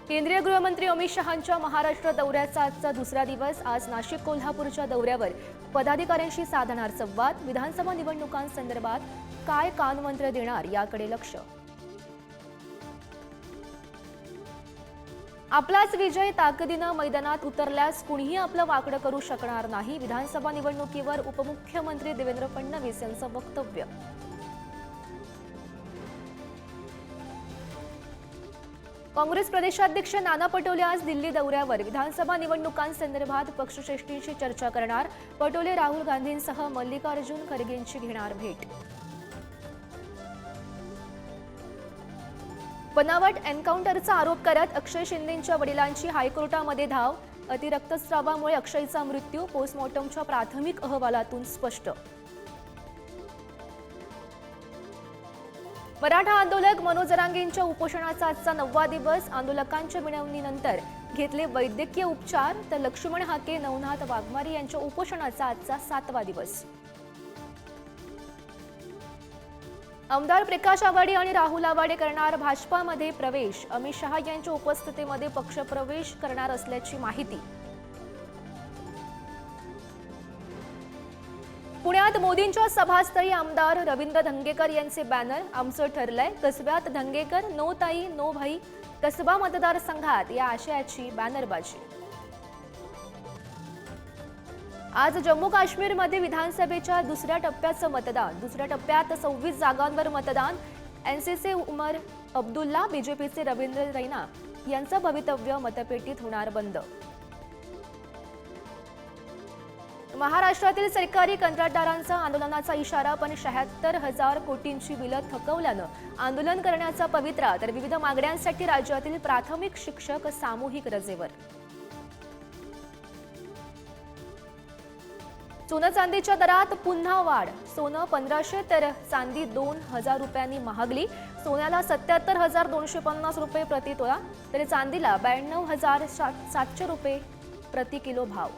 केंद्रीय गृहमंत्री अमित शहांच्या महाराष्ट्र दौऱ्याचा आजचा दुसरा दिवस। आज नाशिक कोल्हापूरच्या दौऱ्यावर पदाधिकाऱ्यांशी साधणार संवाद। विधानसभा निवडणुकांसंदर्भात काय कानमंत्र देणार याकडे लक्ष। आपलाच विजय ताकदीनं मैदानात उतरल्यास कुणीही आपलं वाकडं करू शकणार नाही। विधानसभा निवडणुकीवर उपमुख्यमंत्री देवेंद्र फडणवीस यांचं वक्तव्य। काँग्रेस प्रदेशाध्यक्ष नाना पटोले आज दिल्ली दौऱ्यावर। विधानसभा निवडणुकांसंदर्भात पक्षश्रेष्ठींशी चर्चा करणार। पटोले राहुल गांधींसह मल्लिकार्जुन खरगेंची घेणार भेट। बनावट एन्काउंटरचा आरोप करत अक्षय शिंदेंच्या वडिलांची हायकोर्टामध्ये धाव। अतिरक्तस्रावामुळे अक्षयचा मृत्यू पोस्टमॉर्टमच्या प्राथमिक अहवालातून स्पष्ट। मराठा आंदोलक मनोज जरांगेंच्या उपोषणाचा आजचा 9वा दिवस। आंदोलकांच्या विनवणीनंतर घेतले वैद्यकीय उपचार। तर लक्ष्मण हाके, नवनाथ वाघमारे यांच्या उपोषणाचा आजचा 7वा दिवस। आमदार प्रकाश आवाडे आणि राहुल आवाडे करणार भाजपामध्ये प्रवेश। अमित शहा यांच्या उपस्थितीमध्ये पक्षप्रवेश करणार असल्याची माहिती। पुण्यात मोदींच्या सभास्थळी आमदार रवींद्र धंगेकर यांचे बॅनर। आमचं ठरलंय कसब्यात धंगेकर, नो ताई नो भाई। कसबा मतदारसंघात या आशयाची बॅनरबाजी। आज जम्मू काश्मीरमध्ये विधानसभेच्या दुसऱ्या टप्प्याचं मतदान। दुसऱ्या टप्प्यात 26 जागांवर मतदान। एनसीचे उमर अब्दुल्ला, बीजेपीचे रवींद्र रैना यांचं भवितव्य मतपेटीत होणार बंद। महाराष्ट्रातील सरकारी कंत्राटदारांचा आंदोलनाचा इशारा। पण 76,000 कोटींची बिलं थकवल्यानं आंदोलन करण्याचा पवित्रा। तर विविध मागण्यांसाठी राज्यातील प्राथमिक शिक्षक सामूहिक रजेवर। सोनं चांदीच्या दरात पुन्हा वाढ। सोनं 1500 तर चांदी 2000 रुपयांनी महागली। सोन्याला 77,250 रुपये प्रति तोळा तर चांदीला 92,700 रुपये प्रति किलो भाव।